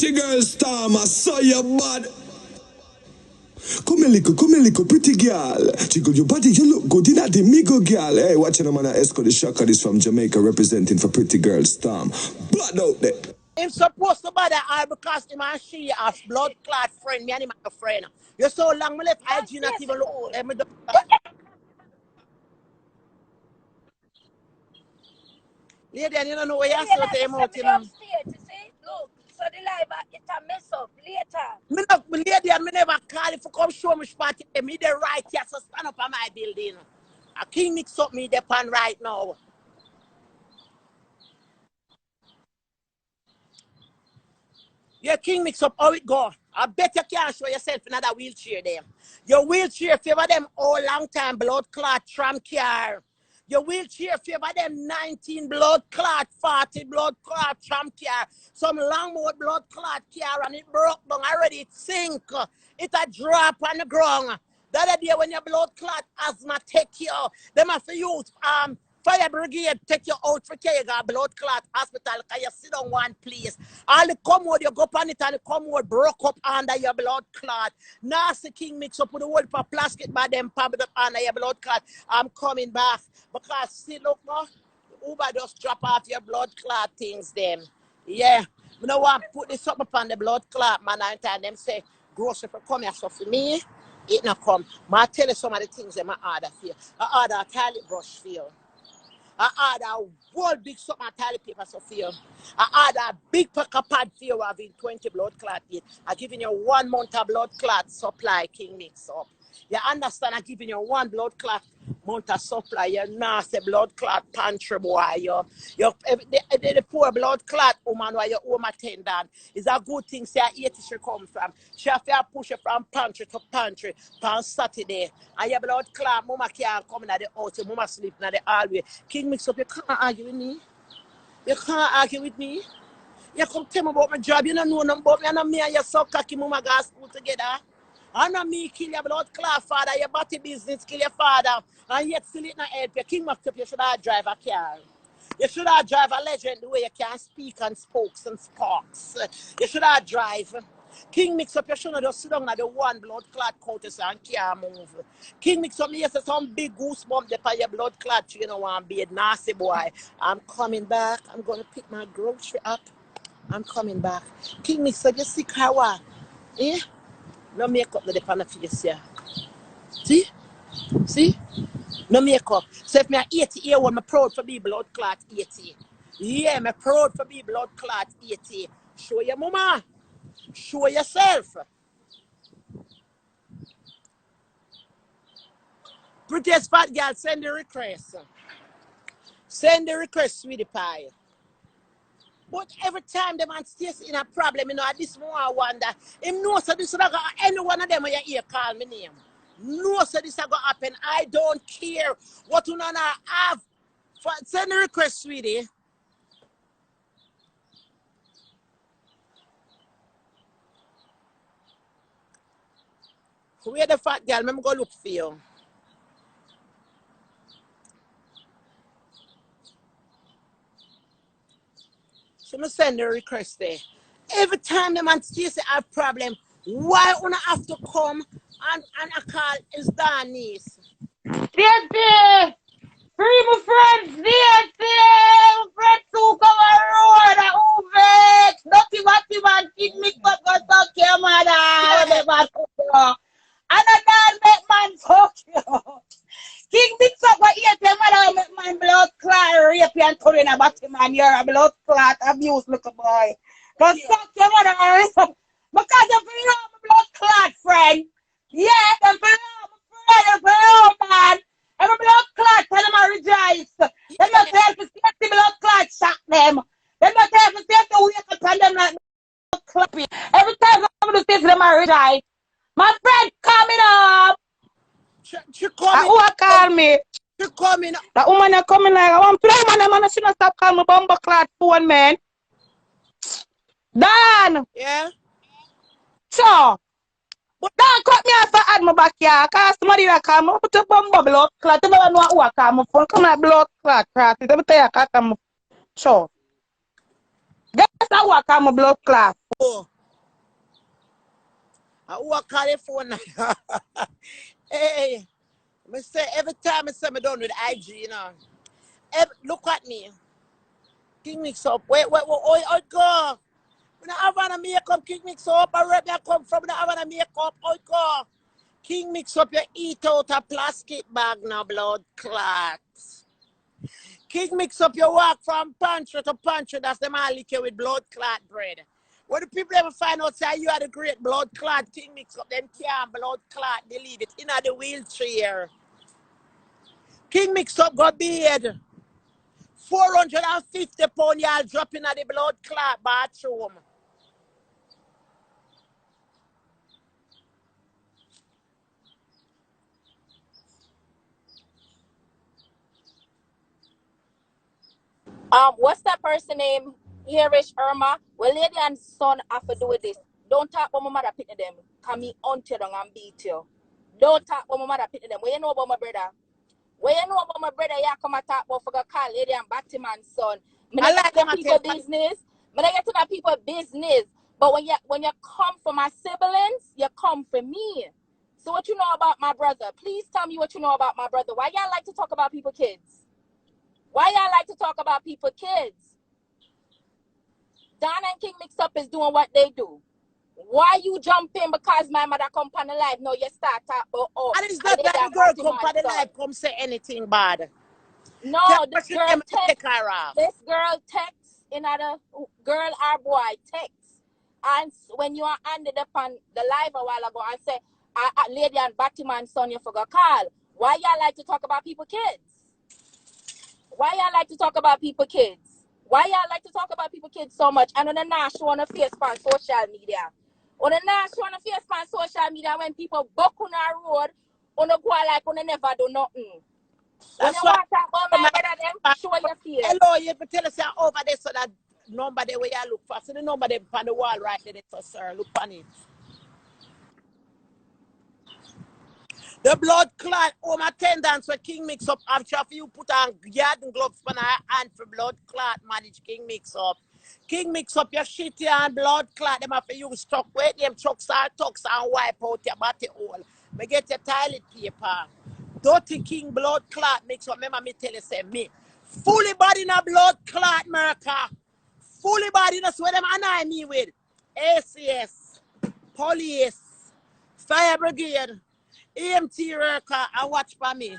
Pretty girl storm, I saw your bad. Come here, little pretty girl. Jiggle your body, you look good in that the migo girl. Hey, watching a man Esco the Shaka this from Jamaica representing for Pretty Girl Storm. Blood out there. I'm supposed to bother her because him and she are blood clot friend. Me and him are a friend. You're so long, me left IG not even look. Lady, and you don't know where you're so damn out, you know. Look, so the live it a mess up later. Me look, me lady, and me never call if you come show me spot. Me the right here, so stand up on my building. A king mix up me the pan right now. Your king mix up how it go. I bet you can't show yourself another wheelchair there. Your wheelchair favor them all long time blood clot tram car. Your wheelchair favor them 19 blood clot, 40 blood clot tram car. Some long mode blood clot car and it broke down already. It sink. It a drop on the ground. The other day when your blood clot asthma take you, them have to use fire brigade take you out for care, you got blood clot hospital, because you sit on one place. All the commode, you go on it and the commode broke up under your blood clot. Nasty king mix up with the whole for plastic by them pumped up under your blood clot. I'm coming back. Because see, look now, Uber just drop off your blood clot things them. Yeah. You know what? Put this up upon the blood clot, man, and time them say, grocery for come here, so for me, it not come. I tell you some of the things that I order for you. I order a toilet brush for you. I order a whole big something of toilet paper so for you. I order a big pack of pad for you having 20 blood clot in. I'm giving you 1 month of blood clot supply, King Mix Up. You understand? I'm giving you 1 blood clot month of supply. You're nasty blood clot pantry boy. The poor blood clot woman where your home attendant is a good thing. Say 80 she come from. She have to push it from pantry to pantry on Saturday. And your blood clot, mama can't come in the house. Your mama sleep in the hallway. King Mix Up, you can't argue with me. You can't argue with me. You come tell me about my job. You don't know nothing about me. And me and your so cocky mama go to school together. And not me kill your blood clot father, your body business kill your father, and yet still it not help you. King Mix Up, you should have drive a car. You should have drive a legend the way you can speak and spokes and sparks. You should have drive. King Mix Up, you should not just sit down at the 1 blood clot countess and can't move. King Mix Up, me say some big goosebump there for your blood clot, you know, want to be a nasty boy. I'm coming back. I'm going to pick my grocery up. I'm coming back. King Mix Up, you sick how what? Eh? No makeup no on the face here. See? See? No makeup. So if me 80 year old, I'm proud for be blood clot 80. Yeah, I'm proud for be blood clot 80. Show your mama. Show yourself. Prettiest fat girl, send the request. Send the request, sweetie pie. But every time the man stays in a problem, you know, at this moment I wonder, him knows that this is not going to any one of them when you hear call me name. Knows that this is going to happen. I don't care what you not have. Send a request, sweetie. Where the fat girl? Let me go look for you. So I send the request there. Every time the man stays have problem, why wanna have to come and I call his Danny's? Nancy! Free my friends, Nancy! My friends who come on road, I move it! Nothing man, King Mix Up go talk to your mother, make man talk to you. And a dad make man talk to you. King Mix Up what eat your mother make man blood clot, rape you and turn in a body man, you're a blood clot, abuse little boy. But suck your mother because you feel my blood clot friend. Yeah, them feel my friend, man. I'm a blood clot, tell them I rejoice. Them not help to see the blood clot shock them. Them not help to see the wake up on them like clapping. Every time I'm going to say to them I rejoice. My friend coming up. She coming. Who call me? She coming. That woman is coming like I want to play man, she not stop calling me bumper clot phone man. Dan! Yeah? Sure. But don't cut me off for add my back here. Cause somebody that call me, put a bumper blood clot. You don't know who I call my phone. Come like blood clot. Let me tell you, I call my sure. Guess who I call my blood clot? Oh. who I call the phone? Hey, I say every time I say me done with IG, you know. Look at me. King Mix Up. Wait, oh, go. When I have a makeup, King Mix Up. I read I come from the Havana makeup. Oh, go. King Mix Up, you eat out a plastic bag now, blood clots. King Mix Up, you walk from pantry to pantry. That's them all lick you with blood clot bread. When the people ever find out say you are the great blood clot, King Mix Up, them can't blood clot. They leave it in the wheelchair. King Mix Up got beard. 450 pounds y'all dropping at the blood clot bathroom. What's that person name? Hereish Irma. Well, lady and son have to do with this. Don't talk about my mother pitting them. Come me hunt you down and beat you. Don't talk about my mother pitting them. What you know about my brother? What you know about my brother? You come and talk about for the call lady and Batman son. I like them people business. When I get to that people business. But when you come for my siblings, you come for me. So what you know about my brother? Please tell me what you know about my brother. Why y'all like to talk about people kids? Why y'all like to talk about people kids? Don and King Mix Up is doing what they do. Why you jumping because my mother come on the live? No, you start talk about and it's not that the girl come on the live come say anything bad. No, this girl texts in other girl or boy text. And when you are ended up on the live a while ago and say, lady and Batman son, you forgot call. Why y'all like to talk about people kids? Why y'all like to talk about people kids? Why y'all like to talk about people kids so much? And on the now show on the face on social media. On the now show on the face on social media when people buck on our road, on the go like on the never do nothing. When you want to talk about my brother, them show your face. Hello, you can tell us you're over there so that number there where you look for. So the number there on the wall right there, so sir, look on it. The blood clot home attendance for King Mix Up. After you put on garden gloves for her hand for blood clot manage King Mix Up. King Mix Up your shit and blood clot. Them have to use truck. Wait, them trucks are tucks and wipe out your body hole. Me get your toilet paper. Dirty King blood clot Mix Up. Remember me tell you say me. Fully body in a blood clot America. Fully body that's what them annoy me with. ACS, police, fire brigade. EMT worker and watch for me.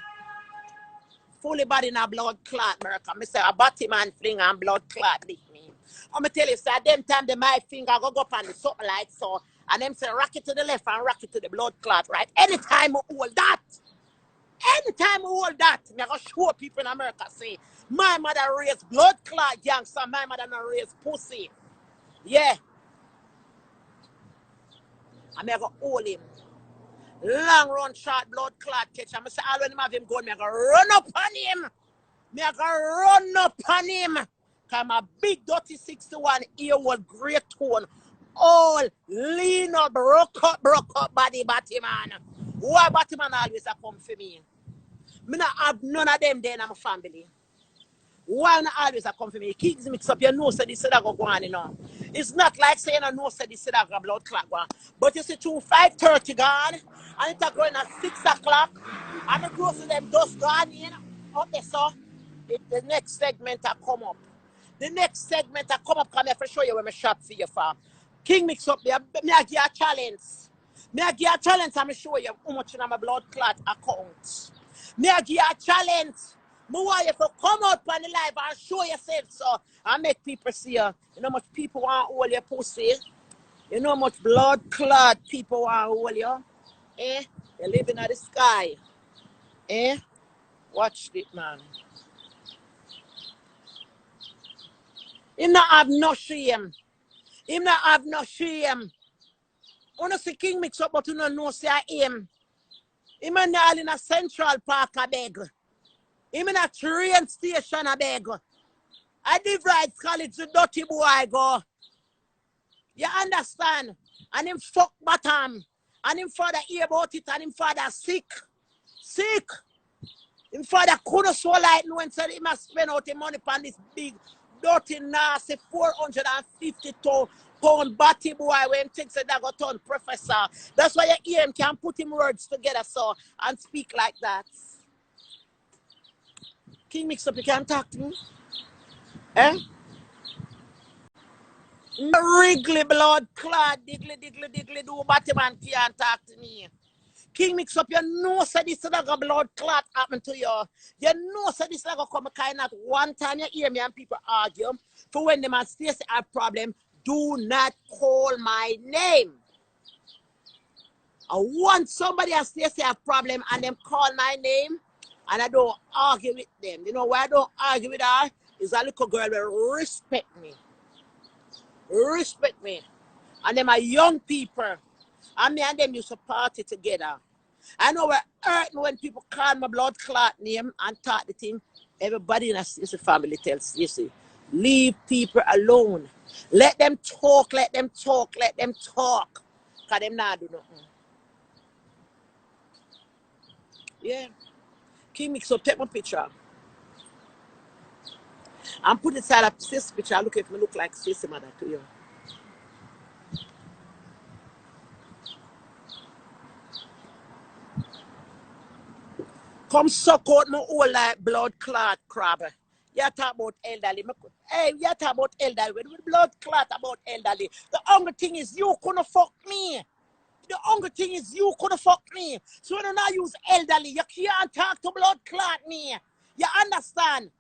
Fully body in a blood clot, America. I say a Batman fling and blood clot lick me. I'm tell you, sir, them time the my finger go up on the something like so, and them say rocket to the left and rocket to the blood clot, right? Anytime I hold that, me go show people in America say, my mother raised blood clot gangster, my mother not raised pussy. Yeah. I'm going to hold him. Long run short blood clot catch. I'm say all when him have him going, me go run up on him. Me go run up on him. Cause my big dirty 61 earwol great tone. All lean up, broke up body Batman. Why Batman always a come for me? Me not have none of them there in my family. Why not always a come for me? Kings Mix Up, you know, say this that go on, you know. It's not like saying I know say this that go blood clot go on. But you see, 5:30 gone, and it's going at 6 o'clock, and the close to them dust gone in. Okay, so the next segment I come up. The next segment I come up, come here for show you where my shop for you for. King Mix Up, me I give a challenge. Me I give a challenge, I'm show you how much in my blood clot account. Me I give a challenge. I want you to come out on the live and show yourself so and make people see you. You know how much people want to hold your pussy? You know how much blood clot people want to hold you? Eh? You're living in the sky. Eh? Watch it, man. Him not have no shame. Him not have no shame. When you see King Mix Up, but you don't know say him. Him and all in a Central Park, I beg. Him in a train station, I beg. I divide college, the dirty boy go. You understand? And him fuck bottom. And him father hear about it, and him father sick. Sick. Him father couldn't swallow it and said he must spend out the money on this big, dirty, nasty 450 to Pound batty boy when things that got turn professor. That's why you hear him can put him words together so and speak like that. King Mixup, you can talk to me? Eh? No wriggly blood clot, diggly do Batman can't talk to me. King Mixup, you know say this like a blood clot happen to you. You know say this like a come kind of one time you hear me and people argue. For when them and Stacey have problem, do not call my name. I want somebody and Stacey have problem and them call my name and I don't argue with them. You know why I don't argue with her? Is a little girl will respect me. Respect me. And them are young people. And me and them used to party together. I know it hurt me when people call my blood clot name and talk the thing. Everybody in a family tells you see, leave people alone. Let them talk, let them talk, let them talk. Because them not do nothing. Yeah. King Mixup, take my picture. And put it inside a sis picture. Look if me look like sis mother to you. Come suck out my whole like blood clot crab. You talk about elderly. Hey, you talk about elderly. With blood clot about elderly. The only thing is you couldn't fuck me. The only thing is you couldn't fuck me. So when you not use elderly, you can't talk to blood clot me. You understand?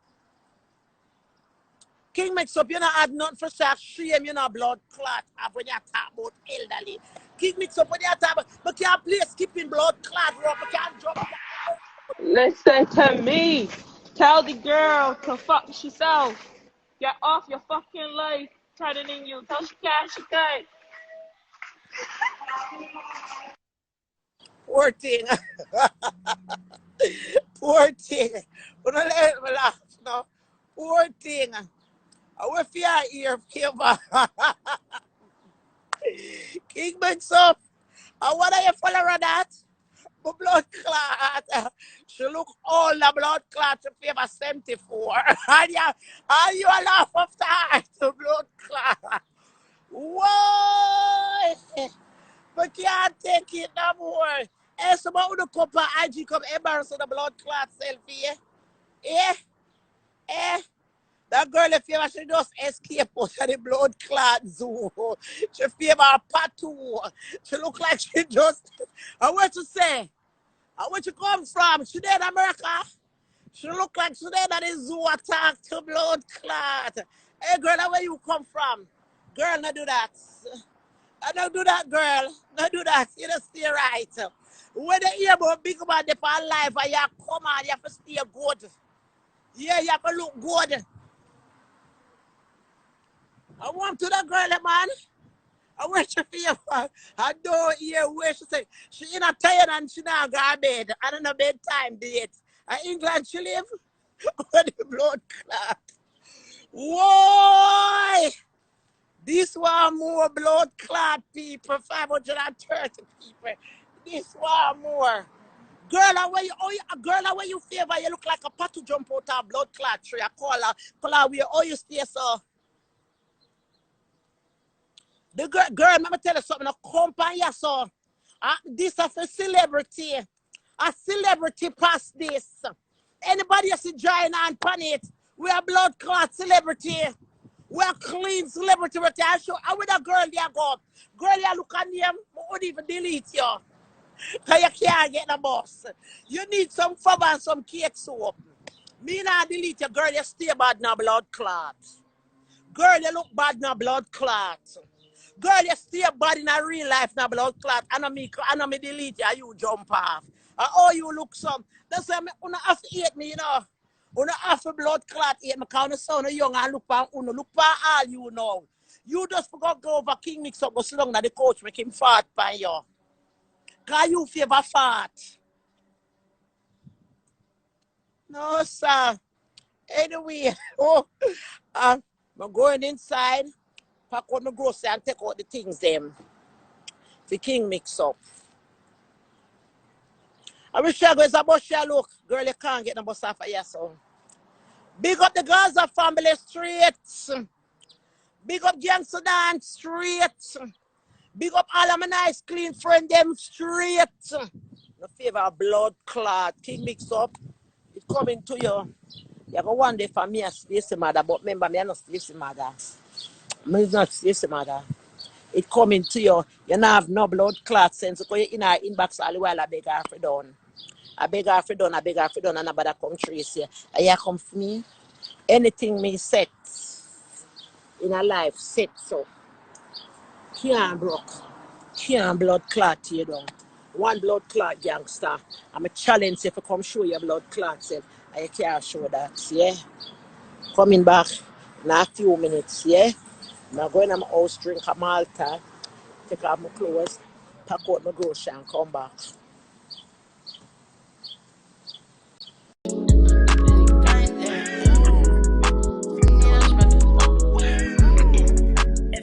King Mixup, you not add nothing for self shame, you know blood clot when you talk about elderly. King Mixup when you talk about, but can't play skipping blood clot rope, but can't jump. Listen to me. Tell the girl to fuck herself. Get off your fucking life turning in you. Tell she can, she can. Poor thing. Poor thing. But don't let me laugh, no. Poor thing. I will fear ear favor. King Mixup. And what are you following that? My blood clot. She look all the blood clot to favor 74. And you are laugh after her to blood clot. Why? But can't take it no more. Eh, somebody who come for IG come embarrass the blood clot selfie. Eh? Eh? That girl, if you ever she just escape out of the blood clot zoo. She favor a tattoo. She look like she just. I want to say. And where she come from? She there in America? She look like she there at the zoo attack to blood clot. Hey girl, where you come from? Girl, not do that. I don't do that, girl. Not do that. You don't stay right. When they hear about big man they for life and you come on, you have to stay good. Yeah, you have to look good. I want to that girl, man. I wish she feel I don't hear where she say she in a tired and she not go to bed. I don't know bedtime date. In England she live where the blood clot. Why? This one more blood clot people, 530 people. This one more. Girl, where you favor, you look like a pot to jump out of blood clot tree. I call her where all you stay so. The girl, let me tell you something. A company, so this is a celebrity. A celebrity past this. Anybody else join on it? We are blood clot celebrity. We are clean celebrity. I show how with a girl there go. Girl, you look at them, I won't even delete you. Because you can't get the boss. You need some fava and some cake soap. Me not delete you, girl, you stay bad now blood clot. Girl, you look bad now blood clot. Girl, you stay bad in a real life now blood clot. I know me delete you, you jump off. Oh, you look some. That's why I have to hate me, you know. You have to blood clot hate me because you sound young and look for look for all you know. You just forgot go over King Mixup, go sit down at the coach, make him fart by you. Because you favor fart. No, sir. Anyway, I'm going inside, pack out my grocery and take out the things them. The King Mixup. I wish I go is a bus here, look. Girl, you can't get the bus off of here, so. Big up the Gaza family streets. Big up Gangster Dan straight. Big up all of my nice clean friend them straight. No favor of blood clot. King Mixup. It coming to you. You go one day for me as Stacy mother, but remember me I'm not Stacy mother. Me is not Stacy mother. It coming to you. You don't have no blood clot sense. Because you in our inbox all the while I beg her for done. I beg her for done, and nobody come trace you. And you come for me. Anything me set in a life, set so. Can't broke. Can't blood clot you down. One blood clot gangster. I'm a challenge if you come show your blood clot self. And you can't show that, yeah? Coming back in a few minutes, yeah? I'm going to my house, drink a Malta, take off my clothes, pack out my groceries and come back.